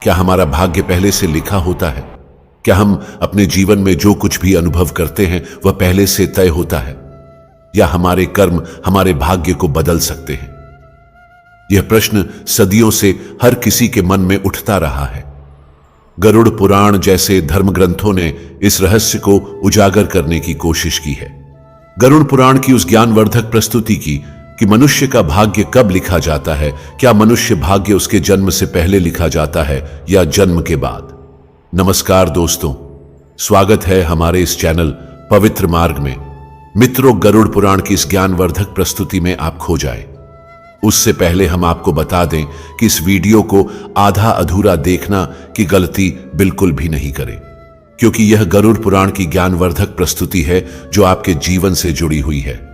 क्या हमारा भाग्य पहले से लिखा होता है? क्या हम अपने जीवन में जो कुछ भी अनुभव करते हैं वह पहले से तय होता है, या हमारे कर्म हमारे भाग्य को बदल सकते हैं? यह प्रश्न सदियों से हर किसी के मन में उठता रहा है। गरुड़ पुराण जैसे धर्म ग्रंथों ने इस रहस्य को उजागर करने की कोशिश की है। गरुड़ पुराण की उस ज्ञानवर्धक प्रस्तुति की कि मनुष्य का भाग्य कब लिखा जाता है। क्या मनुष्य भाग्य उसके जन्म से पहले लिखा जाता है या जन्म के बाद? नमस्कार दोस्तों, स्वागत है हमारे इस चैनल पवित्र मार्ग में। मित्रों, गरुड़ पुराण की इस ज्ञानवर्धक प्रस्तुति में आप खो जाएं। उससे पहले हम आपको बता दें कि इस वीडियो को आधा अधूरा देखना की गलती बिल्कुल भी नहीं करें, क्योंकि यह गरुड़ पुराण की ज्ञानवर्धक प्रस्तुति है जो आपके जीवन से जुड़ी हुई है।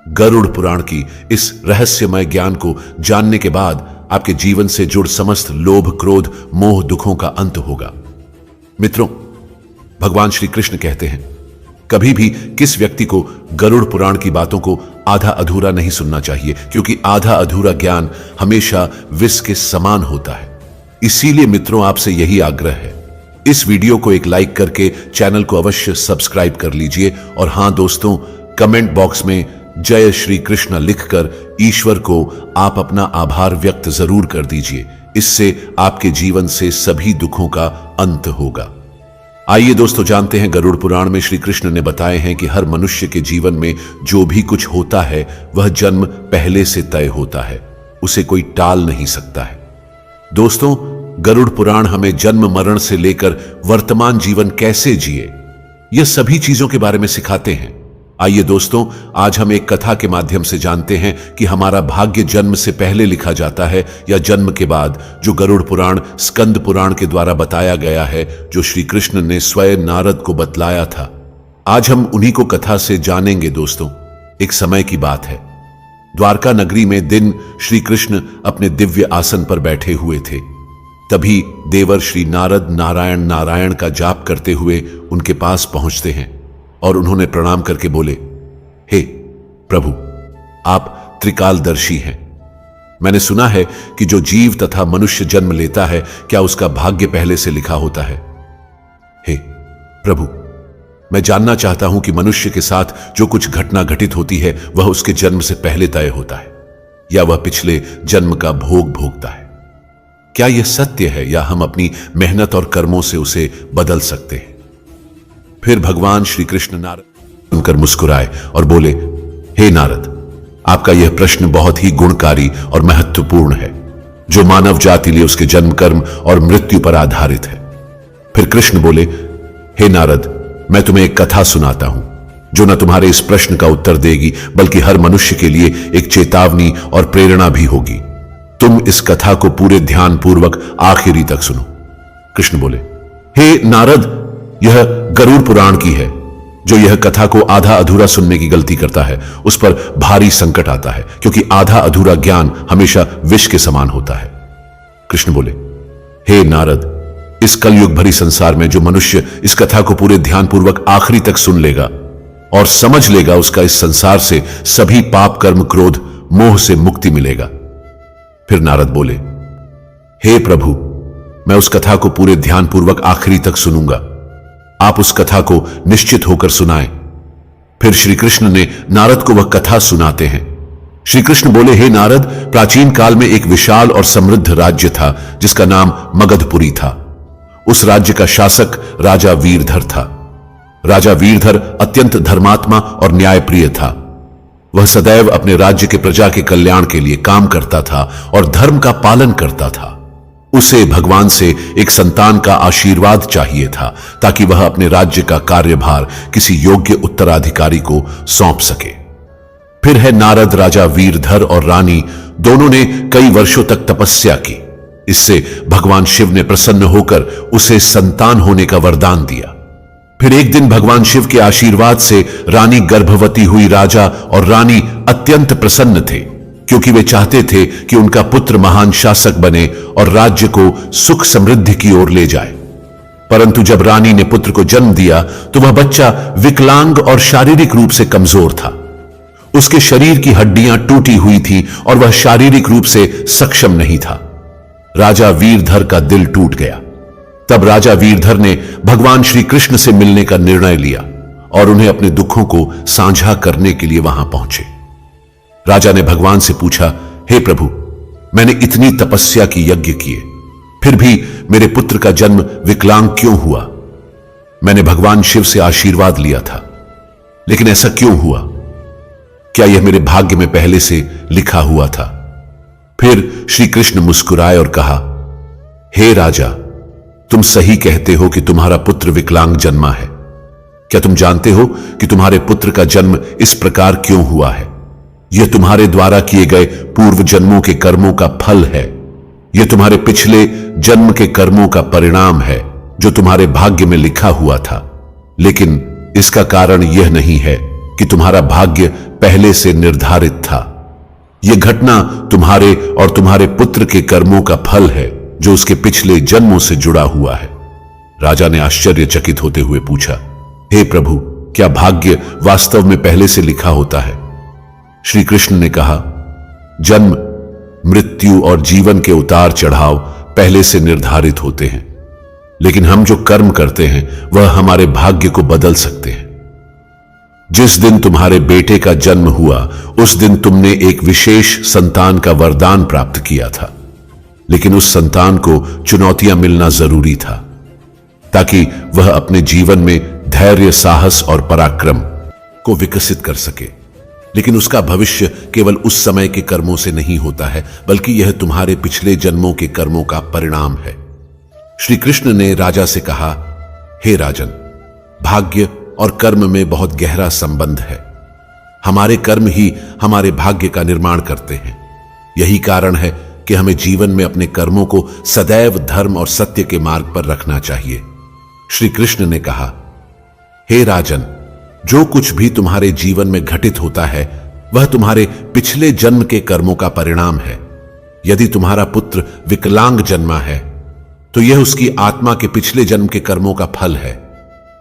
गरुड़ पुराण की इस रहस्यमय ज्ञान को जानने के बाद आपके जीवन से जुड़ समस्त लोभ, क्रोध, मोह, दुखों का अंत होगा। मित्रों, भगवान श्री कृष्ण कहते हैं, कभी भी किस व्यक्ति को गरुड़ पुराण की बातों को आधा अधूरा नहीं सुनना चाहिए, क्योंकि आधा अधूरा ज्ञान हमेशा विष के समान होता है। इसीलिए मित्रों, आपसे यही आग्रह है, इस वीडियो को एक लाइक करके चैनल को अवश्य सब्सक्राइब कर लीजिए। और हां दोस्तों, कमेंट बॉक्स में जय श्री कृष्ण लिखकर ईश्वर को आप अपना आभार व्यक्त जरूर कर दीजिए। इससे आपके जीवन से सभी दुखों का अंत होगा। आइए दोस्तों, जानते हैं गरुड़ पुराण में श्री कृष्ण ने बताए हैं कि हर मनुष्य के जीवन में जो भी कुछ होता है वह जन्म पहले से तय होता है, उसे कोई टाल नहीं सकता है। दोस्तों, गरुड़ पुराण हमें जन्म मरण से लेकर वर्तमान जीवन कैसे जिए, यह सभी चीजों के बारे में सिखाते हैं। आइए दोस्तों, आज हम एक कथा के माध्यम से जानते हैं कि हमारा भाग्य जन्म से पहले लिखा जाता है या जन्म के बाद, जो गरुड़ पुराण स्कंद पुराण के द्वारा बताया गया है, जो श्री कृष्ण ने स्वयं नारद को बतलाया था। आज हम उन्हीं को कथा से जानेंगे। दोस्तों, एक समय की बात है, द्वारका नगरी में दिन श्री कृष्ण अपने दिव्य आसन पर बैठे हुए थे। तभी देवर श्री नारद नारायण नारायण का जाप करते हुए उनके पास पहुंचते हैं और उन्होंने प्रणाम करके बोले, हे प्रभु, आप त्रिकालदर्शी हैं। मैंने सुना है कि जो जीव तथा मनुष्य जन्म लेता है, क्या उसका भाग्य पहले से लिखा होता है? हे प्रभु, मैं जानना चाहता हूं कि मनुष्य के साथ जो कुछ घटना घटित होती है वह उसके जन्म से पहले तय होता है, या वह पिछले जन्म का भोग भोगता है? क्या यह सत्य है, या हम अपनी मेहनत और कर्मों से उसे बदल सकते हैं? फिर भगवान श्री कृष्ण नारद सुनकर मुस्कुराए और बोले, हे नारद, आपका यह प्रश्न बहुत ही गुणकारी और महत्वपूर्ण है, जो मानव जाति लिए उसके जन्म, कर्म और मृत्यु पर आधारित है। फिर कृष्ण बोले, हे नारद, मैं तुम्हें एक कथा सुनाता हूं जो न तुम्हारे इस प्रश्न का उत्तर देगी, बल्कि हर मनुष्य के लिए एक चेतावनी और प्रेरणा भी होगी। तुम इस कथा को पूरे ध्यान पूर्वक आखिरी तक सुनो। कृष्ण बोले, हे नारद, यह गरुड़ पुराण की है। जो यह कथा को आधा अधूरा सुनने की गलती करता है, उस पर भारी संकट आता है, क्योंकि आधा अधूरा ज्ञान हमेशा विष के समान होता है। कृष्ण बोले, हे नारद, इस कलयुग भरी संसार में जो मनुष्य इस कथा को पूरे ध्यानपूर्वक आखिरी तक सुन लेगा और समझ लेगा, उसका इस संसार से सभी पाप, कर्म, क्रोध, मोह से मुक्ति मिलेगा। फिर नारद बोले, हे प्रभु, मैं उस कथा को पूरे ध्यानपूर्वक आखिरी तक सुनूंगा। आप उस कथा को निश्चित होकर सुनाएं। फिर श्री कृष्ण ने नारद को वह कथा सुनाते हैं। श्री कृष्ण बोले, हे नारद, प्राचीन काल में एक विशाल और समृद्ध राज्य था जिसका नाम मगधपुरी था। उस राज्य का शासक राजा वीरधर था। राजा वीरधर अत्यंत धर्मात्मा और न्यायप्रिय था। वह सदैव अपने राज्य के प्रजा के कल्याण के लिए काम करता था और धर्म का पालन करता था। उसे भगवान से एक संतान का आशीर्वाद चाहिए था, ताकि वह अपने राज्य का कार्यभार किसी योग्य उत्तराधिकारी को सौंप सके। फिर है नारद, राजा वीरधर और रानी दोनों ने कई वर्षों तक तपस्या की। इससे भगवान शिव ने प्रसन्न होकर उसे संतान होने का वरदान दिया। फिर एक दिन भगवान शिव के आशीर्वाद से रानी गर्भवती हुई। राजा और रानी अत्यंत प्रसन्न थे, क्योंकि वे चाहते थे कि उनका पुत्र महान शासक बने और राज्य को सुख समृद्धि की ओर ले जाए। परंतु जब रानी ने पुत्र को जन्म दिया तो वह बच्चा विकलांग और शारीरिक रूप से कमजोर था। उसके शरीर की हड्डियां टूटी हुई थी और वह शारीरिक रूप से सक्षम नहीं था। राजा वीरधर का दिल टूट गया। तब राजा वीरधर ने भगवान श्री कृष्ण से मिलने का निर्णय लिया और उन्हें अपने दुखों को साझा करने के लिए वहां पहुंचे। राजा ने भगवान से पूछा, हे प्रभु, मैंने इतनी तपस्या की, यज्ञ किए, फिर भी मेरे पुत्र का जन्म विकलांग क्यों हुआ? मैंने भगवान शिव से आशीर्वाद लिया था, लेकिन ऐसा क्यों हुआ? क्या यह मेरे भाग्य में पहले से लिखा हुआ था? फिर श्री कृष्ण मुस्कुराए और कहा, हे राजा, तुम सही कहते हो कि तुम्हारा पुत्र विकलांग जन्मा है। क्या तुम जानते हो कि तुम्हारे पुत्र का जन्म इस प्रकार क्यों हुआ है? यह तुम्हारे द्वारा किए गए पूर्व जन्मों के कर्मों का फल है। यह तुम्हारे पिछले जन्म के कर्मों का परिणाम है जो तुम्हारे भाग्य में लिखा हुआ था। लेकिन इसका कारण यह नहीं है कि तुम्हारा भाग्य पहले से निर्धारित था। यह घटना तुम्हारे और तुम्हारे पुत्र के कर्मों का फल है जो उसके पिछले जन्मों से जुड़ा हुआ है। राजा ने आश्चर्यचकित होते हुए पूछा, हे प्रभु, क्या भाग्य वास्तव में पहले से लिखा होता है? श्री कृष्ण ने कहा, जन्म, मृत्यु और जीवन के उतार चढ़ाव पहले से निर्धारित होते हैं, लेकिन हम जो कर्म करते हैं वह हमारे भाग्य को बदल सकते हैं। जिस दिन तुम्हारे बेटे का जन्म हुआ उस दिन तुमने एक विशेष संतान का वरदान प्राप्त किया था, लेकिन उस संतान को चुनौतियां मिलना जरूरी था ताकि वह अपने जीवन में धैर्य, साहस और पराक्रम को विकसित कर सके। लेकिन उसका भविष्य केवल उस समय के कर्मों से नहीं होता है, बल्कि यह तुम्हारे पिछले जन्मों के कर्मों का परिणाम है। श्री कृष्ण ने राजा से कहा, हे राजन, भाग्य और कर्म में बहुत गहरा संबंध है। हमारे कर्म ही हमारे भाग्य का निर्माण करते हैं। यही कारण है कि हमें जीवन में अपने कर्मों को सदैव धर्म और सत्य के मार्ग पर रखना चाहिए। श्री कृष्ण ने कहा, हे राजन, जो कुछ भी तुम्हारे जीवन में घटित होता है वह तुम्हारे पिछले जन्म के कर्मों का परिणाम है। यदि तुम्हारा पुत्र विकलांग जन्मा है तो यह उसकी आत्मा के पिछले जन्म के कर्मों का फल है।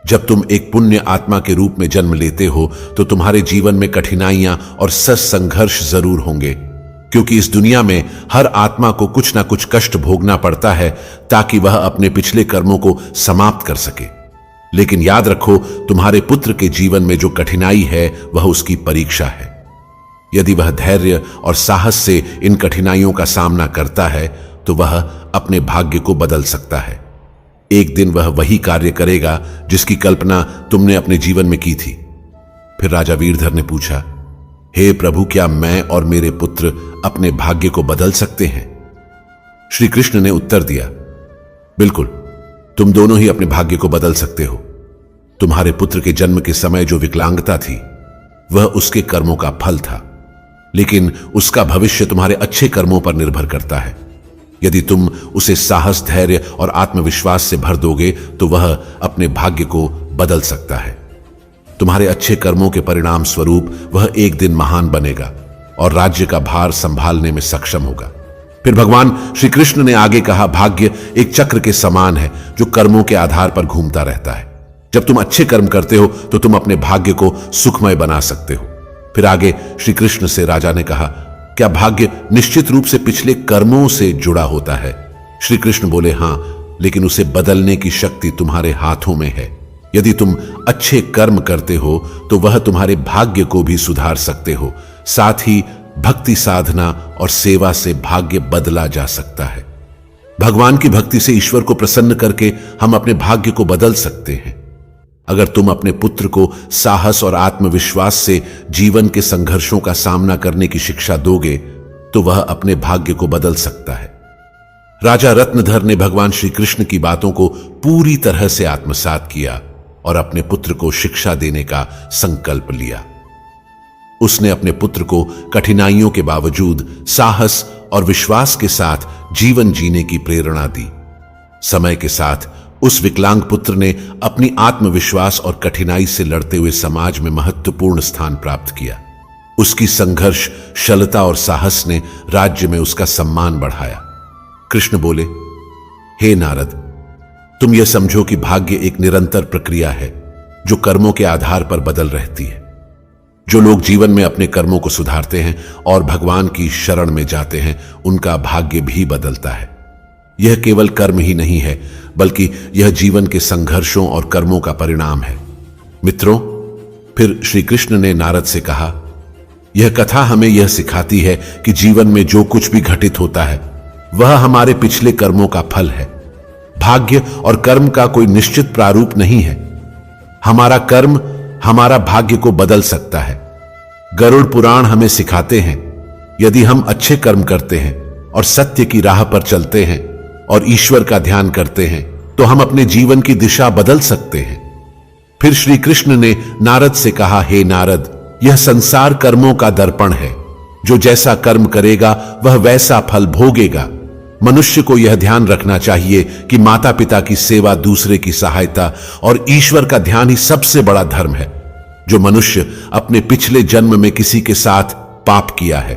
जब तुम एक पुण्य आत्मा के रूप में जन्म लेते हो तो तुम्हारे जीवन में कठिनाइयां और सच संघर्ष जरूर होंगे, क्योंकि इस दुनिया में हर आत्मा को कुछ ना कुछ कष्ट भोगना पड़ता है ताकि वह अपने पिछले कर्मों को समाप्त कर सके। लेकिन याद रखो, तुम्हारे पुत्र के जीवन में जो कठिनाई है वह उसकी परीक्षा है। यदि वह धैर्य और साहस से इन कठिनाइयों का सामना करता है तो वह अपने भाग्य को बदल सकता है। एक दिन वह वही कार्य करेगा जिसकी कल्पना तुमने अपने जीवन में की थी। फिर राजा वीरधर ने पूछा, हे प्रभु, क्या मैं और मेरे पुत्र अपने भाग्य को बदल सकते हैं? श्री कृष्ण ने उत्तर दिया, बिल्कुल, तुम दोनों ही अपने भाग्य को बदल सकते हो। तुम्हारे पुत्र के जन्म के समय जो विकलांगता थी वह उसके कर्मों का फल था, लेकिन उसका भविष्य तुम्हारे अच्छे कर्मों पर निर्भर करता है। यदि तुम उसे साहस, धैर्य और आत्मविश्वास से भर दोगे तो वह अपने भाग्य को बदल सकता है। तुम्हारे अच्छे कर्मों के परिणाम स्वरूप वह एक दिन महान बनेगा और राज्य का भार संभालने में सक्षम होगा। फिर भगवान श्री कृष्ण ने आगे कहा, भाग्य एक चक्र के समान है जो कर्मों के आधार पर घूमता रहता है। जब तुम अच्छे कर्म करते हो तो तुम अपने भाग्य को सुखमय बना सकते हो। फिर आगे श्री कृष्ण से राजा ने कहा, क्या भाग्य निश्चित रूप से पिछले कर्मों से जुड़ा होता है? श्री कृष्ण बोले, हां, लेकिन उसे बदलने की शक्ति तुम्हारे हाथों में है। यदि तुम अच्छे कर्म करते हो तो वह तुम्हारे भाग्य को भी सुधार सकते हो। साथ ही भक्ति साधना और सेवा से भाग्य बदला जा सकता है। भगवान की भक्ति से ईश्वर को प्रसन्न करके हम अपने भाग्य को बदल सकते हैं। अगर तुम अपने पुत्र को साहस और आत्मविश्वास से जीवन के संघर्षों का सामना करने की शिक्षा दोगे तो वह अपने भाग्य को बदल सकता है। राजा रत्नधर ने भगवान श्री कृष्ण की बातों को पूरी तरह से आत्मसात किया और अपने पुत्र को शिक्षा देने का संकल्प लिया। उसने अपने पुत्र को कठिनाइयों के बावजूद साहस और विश्वास के साथ जीवन जीने की प्रेरणा दी। समय के साथ उस विकलांग पुत्र ने अपनी आत्मविश्वास और कठिनाई से लड़ते हुए समाज में महत्वपूर्ण स्थान प्राप्त किया। उसकी संघर्षशीलता और साहस ने राज्य में उसका सम्मान बढ़ाया। कृष्ण बोले, हे नारद, तुम यह समझो कि भाग्य एक निरंतर प्रक्रिया है जो कर्मों के आधार पर बदल रहती है। जो लोग जीवन में अपने कर्मों को सुधारते हैं और भगवान की शरण में जाते हैं उनका भाग्य भी बदलता है। यह केवल कर्म ही नहीं है, बल्कि यह जीवन के संघर्षों और कर्मों का परिणाम है। मित्रों, फिर श्री कृष्ण ने नारद से कहा, यह कथा हमें यह सिखाती है कि जीवन में जो कुछ भी घटित होता है वह हमारे पिछले कर्मों का फल है। भाग्य और कर्म का कोई निश्चित प्रारूप नहीं है। हमारा कर्म हमारा भाग्य को बदल सकता है। गरुड़ पुराण हमें सिखाते हैं, यदि हम अच्छे कर्म करते हैं और सत्य की राह पर चलते हैं और ईश्वर का ध्यान करते हैं तो हम अपने जीवन की दिशा बदल सकते हैं। फिर श्री कृष्ण ने नारद से कहा, हे नारद, यह संसार कर्मों का दर्पण है। जो जैसा कर्म करेगा वह वैसा फल भोगेगा। मनुष्य को यह ध्यान रखना चाहिए कि माता पिता की सेवा, दूसरे की सहायता और ईश्वर का ध्यान ही सबसे बड़ा धर्म है। जो मनुष्य अपने पिछले जन्म में किसी के साथ पाप किया है,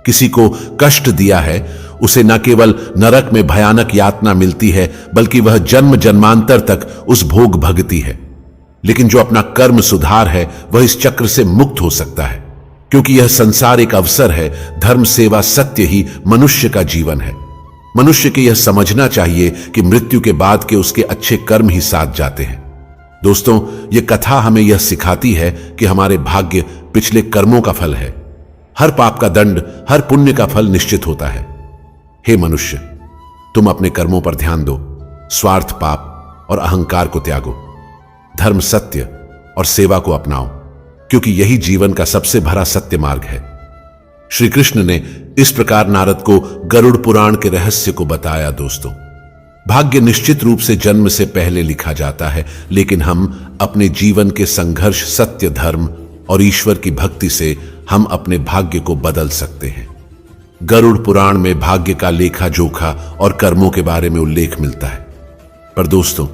किसी को कष्ट दिया है, उसे न केवल नरक में भयानक यातना मिलती है, बल्कि वह जन्म जन्मांतर तक उस भोग भगती है। लेकिन जो अपना कर्म सुधार है वह इस चक्र से मुक्त हो सकता है, क्योंकि यह संसार एक अवसर है। धर्म, सेवा, सत्य ही मनुष्य का जीवन है। मनुष्य के यह समझना चाहिए कि मृत्यु के बाद के उसके अच्छे कर्म ही साथ जाते हैं। दोस्तों, यह कथा हमें यह सिखाती है कि हमारे भाग्य पिछले कर्मों का फल है। हर पाप का दंड, हर पुण्य का फल निश्चित होता है। हे मनुष्य, तुम अपने कर्मों पर ध्यान दो, स्वार्थ, पाप और अहंकार को त्यागो, धर्म, सत्य और सेवा को अपनाओ, क्योंकि यही जीवन का सबसे भरा सत्य मार्ग है। श्री कृष्ण ने इस प्रकार नारद को गरुड़ पुराण के रहस्य को बताया। दोस्तों, भाग्य निश्चित रूप से जन्म से पहले लिखा जाता है, लेकिन हम अपने जीवन के संघर्ष, सत्य, धर्म और ईश्वर की भक्ति से हम अपने भाग्य को बदल सकते हैं। गरुड़ पुराण में भाग्य का लेखा जोखा और कर्मों के बारे में उल्लेख मिलता है। पर दोस्तों,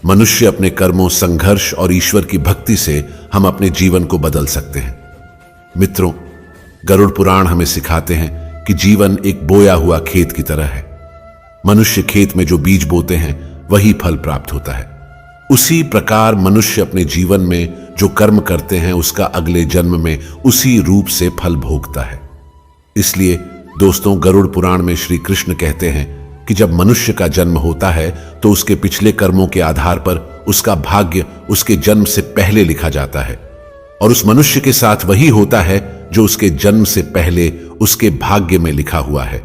मनुष्य अपने कर्मों, संघर्ष और ईश्वर की भक्ति से हम अपने जीवन को बदल सकते हैं। मित्रों, गरुड़ पुराण हमें सिखाते हैं कि जीवन एक बोया हुआ खेत की तरह है। मनुष्य खेत में जो बीज बोते हैं वही फल प्राप्त होता है। उसी प्रकार मनुष्य अपने जीवन में जो कर्म करते हैं उसका अगले जन्म में उसी रूप से फल भोगता है। इसलिए दोस्तों, गरुड़ पुराण में श्री कृष्ण कहते हैं कि जब मनुष्य का जन्म होता है तो उसके पिछले कर्मों के आधार पर उसका भाग्य उसके जन्म से पहले लिखा जाता है, और उस मनुष्य के साथ वही होता है जो उसके जन्म से पहले उसके भाग्य में लिखा हुआ है,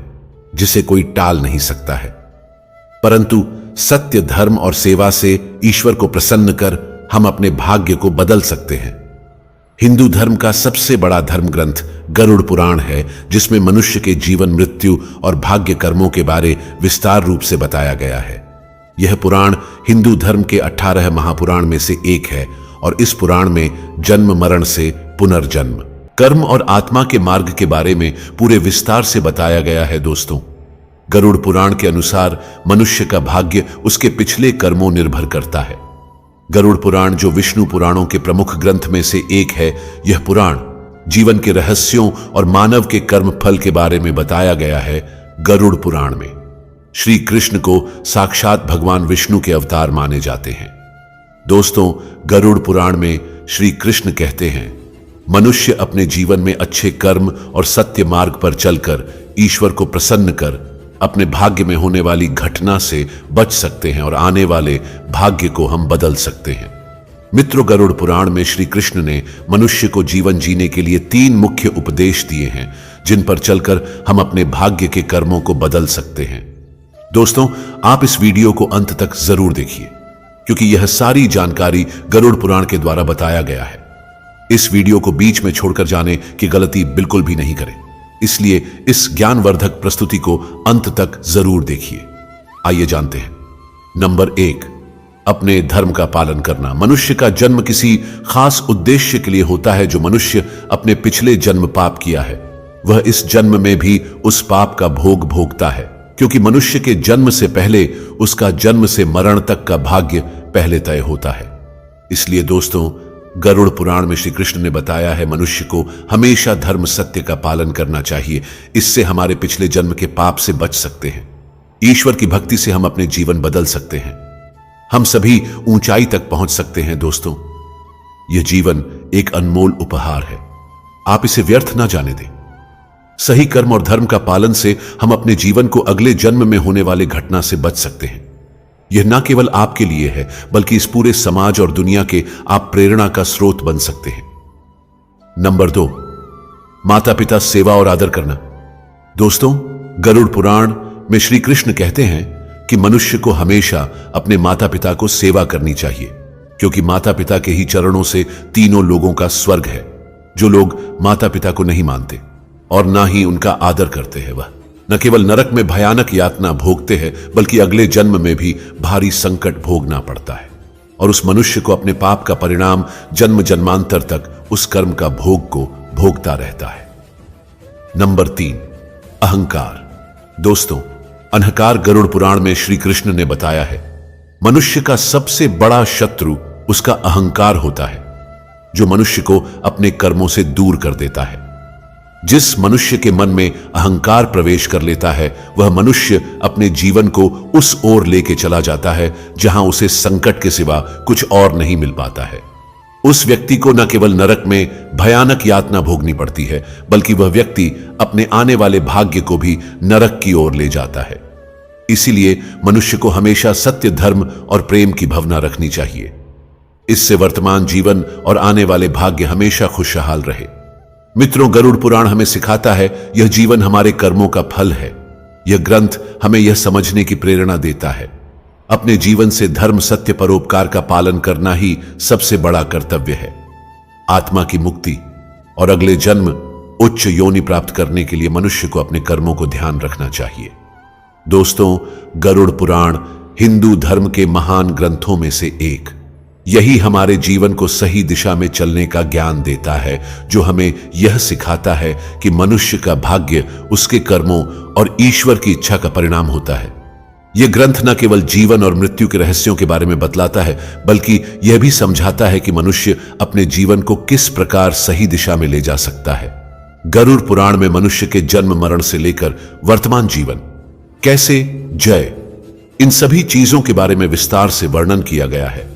जिसे कोई टाल नहीं सकता है। परंतु सत्य, धर्म और सेवा से ईश्वर को प्रसन्न कर हम अपने भाग्य को बदल सकते हैं। हिंदू धर्म का सबसे बड़ा धर्म ग्रंथ गरुड़ पुराण है, जिसमें मनुष्य के जीवन, मृत्यु और भाग्य कर्मों के बारे विस्तार रूप से बताया गया है। यह पुराण हिंदू धर्म के 18 महापुराण में से एक है, और इस पुराण में जन्म, मरण से पुनर्जन्म, कर्म और आत्मा के मार्ग के बारे में पूरे विस्तार से बताया गया है। दोस्तों, गरुड़ पुराण के अनुसार मनुष्य का भाग्य उसके पिछले कर्मों निर्भर करता है। गरुड़ पुराण, जो विष्णु पुराणों के प्रमुख ग्रंथ में से एक है, यह पुराण जीवन के रहस्यों और मानव के कर्म फल के बारे में बताया गया है। गरुड़ पुराण में श्री कृष्ण को साक्षात भगवान विष्णु के अवतार माने जाते हैं। दोस्तों, गरुड़ पुराण में श्री कृष्ण कहते हैं, मनुष्य अपने जीवन में अच्छे कर्म और सत्य मार्ग पर चलकर ईश्वर को प्रसन्न कर अपने भाग्य में होने वाली घटना से बच सकते हैं और आने वाले भाग्य को हम बदल सकते हैं। मित्रों, गरुड़ पुराण में श्री कृष्ण ने मनुष्य को जीवन जीने के लिए 3 मुख्य उपदेश दिए हैं, जिन पर चलकर हम अपने भाग्य के कर्मों को बदल सकते हैं। दोस्तों, आप इस वीडियो को अंत तक जरूर देखिए, क्योंकि यह सारी जानकारी गरुड़ पुराण के द्वारा बताया गया है। इस वीडियो को बीच में छोड़कर जाने की गलती बिल्कुल भी नहीं करें, इसलिए इस ज्ञानवर्धक प्रस्तुति को अंत तक जरूर देखिए। आइए जानते हैं। नंबर 1, अपने धर्म का पालन करना। मनुष्य का जन्म किसी खास उद्देश्य के लिए होता है। जो मनुष्य अपने पिछले जन्म पाप किया है वह इस जन्म में भी उस पाप का भोग भोगता है, क्योंकि मनुष्य के जन्म से पहले उसका जन्म से मरण तक का भाग्य पहले तय होता है। इसलिए दोस्तों, गरुड़ पुराण में श्री कृष्ण ने बताया है, मनुष्य को हमेशा धर्म, सत्य का पालन करना चाहिए। इससे हमारे पिछले जन्म के पाप से बच सकते हैं। ईश्वर की भक्ति से हम अपने जीवन बदल सकते हैं। हम सभी ऊंचाई तक पहुंच सकते हैं। दोस्तों, यह जीवन एक अनमोल उपहार है। आप इसे व्यर्थ ना जाने दें। सही कर्म और धर्म का पालन से हम अपने जीवन को अगले जन्म में होने वाले घटना से बच सकते हैं। यह न केवल आपके लिए है, बल्कि इस पूरे समाज और दुनिया के आप प्रेरणा का स्रोत बन सकते हैं। नंबर 2, माता पिता सेवा और आदर करना। दोस्तों, गरुड़ पुराण में श्री कृष्ण कहते हैं कि मनुष्य को हमेशा अपने माता पिता को सेवा करनी चाहिए, क्योंकि माता पिता के ही चरणों से तीनों लोगों का स्वर्ग है। जो लोग माता पिता को नहीं मानते और ना ही उनका आदर करते हैं, वह न केवल नरक में भयानक यातना भोगते हैं, बल्कि अगले जन्म में भी भारी संकट भोगना पड़ता है। और उस मनुष्य को अपने पाप का परिणाम जन्म जन्मांतर तक उस कर्म का भोग को भोगता रहता है। नंबर 3, अहंकार। दोस्तों, अहंकार गरुड़ पुराण में श्री कृष्ण ने बताया है, मनुष्य का सबसे बड़ा शत्रु उसका अहंकार होता है, जो मनुष्य को अपने कर्मों से दूर कर देता है। जिस मनुष्य के मन में अहंकार प्रवेश कर लेता है, वह मनुष्य अपने जीवन को उस ओर लेके चला जाता है जहां उसे संकट के सिवा कुछ और नहीं मिल पाता है। उस व्यक्ति को न केवल नरक में भयानक यातना भोगनी पड़ती है, बल्कि वह व्यक्ति अपने आने वाले भाग्य को भी नरक की ओर ले जाता है। इसीलिए मनुष्य को हमेशा सत्य, धर्म और प्रेम की भावना रखनी चाहिए। इससे वर्तमान जीवन और आने वाले भाग्य हमेशा खुशहाल रहे। मित्रों, गरुड़ पुराण हमें सिखाता है, यह जीवन हमारे कर्मों का फल है। यह ग्रंथ हमें यह समझने की प्रेरणा देता है, अपने जीवन से धर्म, सत्य, परोपकार का पालन करना ही सबसे बड़ा कर्तव्य है। आत्मा की मुक्ति और अगले जन्म उच्च योनि प्राप्त करने के लिए मनुष्य को अपने कर्मों को ध्यान रखना चाहिए। दोस्तों, गरुड़ पुराण हिंदू धर्म के महान ग्रंथों में से एक। यही हमारे जीवन को सही दिशा में चलने का ज्ञान देता है, जो हमें यह सिखाता है कि मनुष्य का भाग्य उसके कर्मों और ईश्वर की इच्छा का परिणाम होता है। यह ग्रंथ न केवल जीवन और मृत्यु के रहस्यों के बारे में बतलाता है, बल्कि यह भी समझाता है कि मनुष्य अपने जीवन को किस प्रकार सही दिशा में ले जा सकता है। गरुड़ पुराण में मनुष्य के जन्म मरण से लेकर वर्तमान जीवन, कैसे जय, इन सभी चीजों के बारे में विस्तार से वर्णन किया गया है।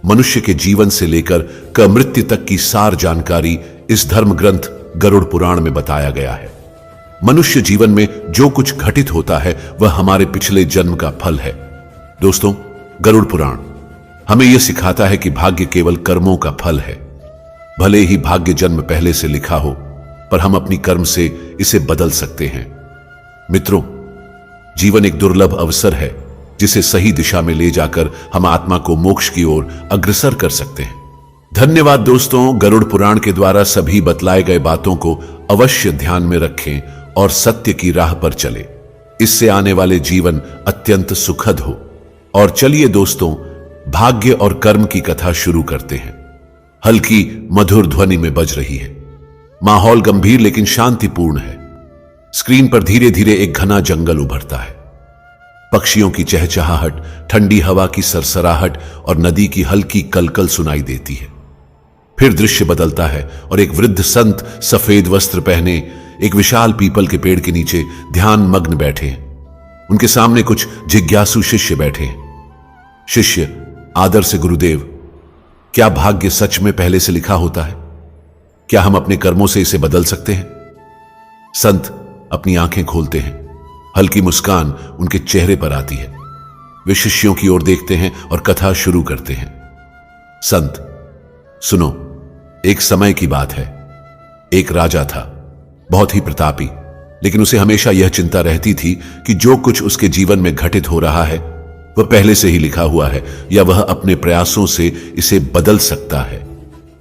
मनुष्य के जीवन से लेकर मृत्यु तक की सार जानकारी इस धर्म ग्रंथ गरुड़ पुराण में बताया गया है। मनुष्य जीवन में जो कुछ घटित होता है, वह हमारे पिछले जन्म का फल है। दोस्तों, गरुड़ पुराण हमें यह सिखाता है कि भाग्य केवल कर्मों का फल है। भले ही भाग्य जन्म पहले से लिखा हो, पर हम अपनी कर्म से इसे बदल सकते हैं। मित्रों, जीवन एक दुर्लभ अवसर है, जिसे सही दिशा में ले जाकर हम आत्मा को मोक्ष की ओर अग्रसर कर सकते हैं। धन्यवाद दोस्तों। गरुड़ पुराण के द्वारा सभी बतलाए गए बातों को अवश्य ध्यान में रखें और सत्य की राह पर चले। इससे आने वाले जीवन अत्यंत सुखद हो। और चलिए दोस्तों, भाग्य और कर्म की कथा शुरू करते हैं। हल्की मधुर ध्वनि में बज रही है। माहौल गंभीर लेकिन शांतिपूर्ण है। स्क्रीन पर धीरे धीरे एक घना जंगल उभरता है। पक्षियों की चहचहाहट, ठंडी हवा की सरसराहट और नदी की हल्की कलकल सुनाई देती है। फिर दृश्य बदलता है और एक वृद्ध संत सफेद वस्त्र पहने एक विशाल पीपल के पेड़ के नीचे ध्यान मग्न बैठे हैं। उनके सामने कुछ जिज्ञासु शिष्य बैठे हैं। शिष्य आदर से, गुरुदेव, क्या भाग्य सच में पहले से लिखा होता है? क्या हम अपने कर्मों से इसे बदल सकते हैं? संत अपनी आंखें खोलते हैं। हल्की मुस्कान उनके चेहरे पर आती है। वे शिष्यों की ओर देखते हैं और कथा शुरू करते हैं। संत, सुनो, एक समय की बात है। एक राजा था, बहुत ही प्रतापी, लेकिन उसे हमेशा यह चिंता रहती थी कि जो कुछ उसके जीवन में घटित हो रहा है, वह पहले से ही लिखा हुआ है या वह अपने प्रयासों से इसे बदल सकता है।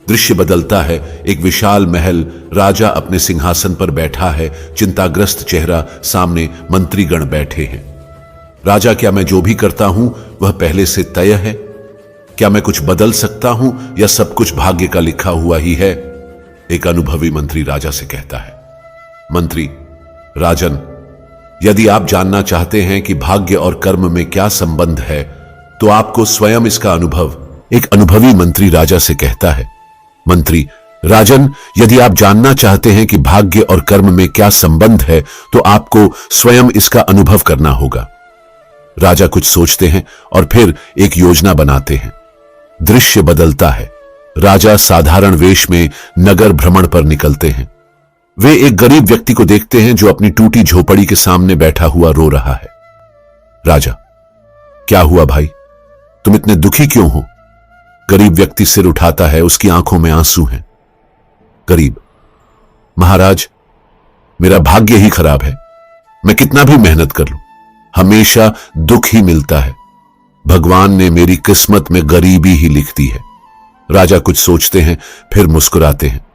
दृश्य बदलता है। एक विशाल महल, राजा अपने सिंहासन पर बैठा है, चिंताग्रस्त चेहरा, सामने मंत्रीगण बैठे हैं। राजा, क्या मैं जो भी करता हूं वह पहले से तय है? क्या मैं कुछ बदल सकता हूं या सब कुछ भाग्य का लिखा हुआ ही है? एक अनुभवी मंत्री राजा से कहता है। मंत्री, राजन, यदि आप जानना चाहते हैं कि भाग्य और कर्म में क्या संबंध है, तो आपको स्वयं इसका अनुभव। एक अनुभवी मंत्री राजा से कहता है। मंत्री, राजन, यदि आप जानना चाहते हैं कि भाग्य और कर्म में क्या संबंध है, तो आपको स्वयं इसका अनुभव करना होगा। राजा कुछ सोचते हैं और फिर एक योजना बनाते हैं। दृश्य बदलता है। राजा साधारण वेश में नगर भ्रमण पर निकलते हैं। वे एक गरीब व्यक्ति को देखते हैं जो अपनी टूटी झोपड़ी के सामने बैठा हुआ रो रहा है। राजा, क्या हुआ भाई, तुम इतने दुखी क्यों हो? गरीब व्यक्ति सिर उठाता है, उसकी आंखों में आंसू हैं। गरीब, महाराज, मेरा भाग्य ही खराब है। मैं कितना भी मेहनत कर लूं, हमेशा दुख ही मिलता है। भगवान ने मेरी किस्मत में गरीबी ही लिख दी है। राजा कुछ सोचते हैं, फिर मुस्कुराते हैं।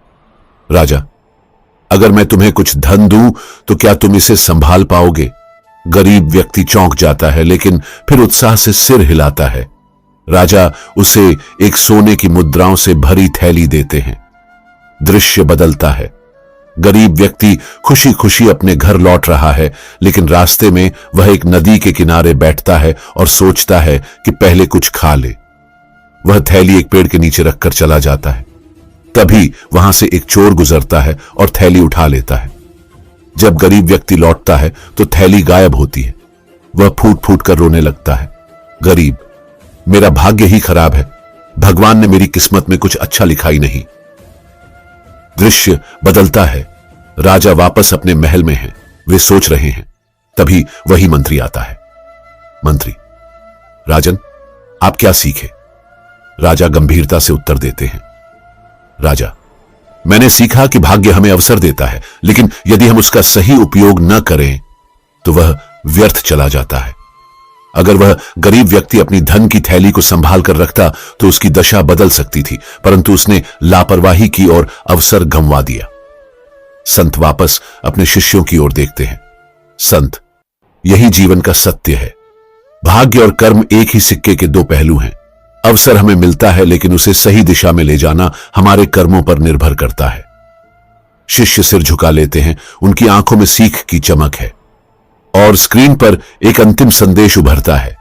राजा, अगर मैं तुम्हें कुछ धन दूं तो क्या तुम इसे संभाल पाओगे? गरीब व्यक्ति चौंक जाता है, लेकिन फिर उत्साह से सिर हिलाता है। राजा उसे एक सोने की मुद्राओं से भरी थैली देते हैं। दृश्य बदलता है। गरीब व्यक्ति खुशी खुशी अपने घर लौट रहा है, लेकिन रास्ते में वह एक नदी के किनारे बैठता है और सोचता है कि पहले कुछ खा ले। वह थैली एक पेड़ के नीचे रखकर चला जाता है। तभी वहां से एक चोर गुजरता है और थैली उठा लेता है। जब गरीब व्यक्ति लौटता है तो थैली गायब होती है। वह फूट फूट कर रोने लगता है। गरीब, मेरा भाग्य ही खराब है। भगवान ने मेरी किस्मत में कुछ अच्छा लिखा ही नहीं। दृश्य बदलता है। राजा वापस अपने महल में हैं। वे सोच रहे हैं। तभी वही मंत्री आता है। मंत्री, राजन, आप क्या सीखे? राजा गंभीरता से उत्तर देते हैं। राजा, मैंने सीखा कि भाग्य हमें अवसर देता है, लेकिन यदि हम उसका सही उपयोग न करें तो वह व्यर्थ चला जाता है। अगर वह गरीब व्यक्ति अपनी धन की थैली को संभाल कर रखता तो उसकी दशा बदल सकती थी, परंतु उसने लापरवाही की और अवसर गंवा दिया। संत वापस अपने शिष्यों की ओर देखते हैं। संत, यही जीवन का सत्य है। भाग्य और कर्म एक ही सिक्के के दो पहलू हैं। अवसर हमें मिलता है, लेकिन उसे सही दिशा में ले जाना हमारे कर्मों पर निर्भर करता है। शिष्य सिर झुका लेते हैं। उनकी आंखों में सीख की चमक है और स्क्रीन पर एक अंतिम संदेश उभरता है।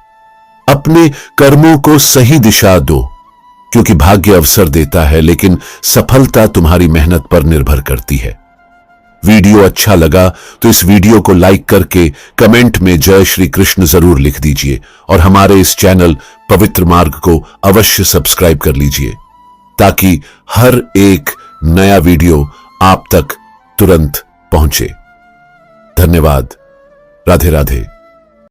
अपने कर्मों को सही दिशा दो, क्योंकि भाग्य अवसर देता है, लेकिन सफलता तुम्हारी मेहनत पर निर्भर करती है। वीडियो अच्छा लगा तो इस वीडियो को लाइक करके कमेंट में जय श्री कृष्ण जरूर लिख दीजिए और हमारे इस चैनल पवित्र मार्ग को अवश्य सब्सक्राइब कर लीजिए, ताकि हर एक नया वीडियो आप तक तुरंत पहुंचे। धन्यवाद। राधे राधे।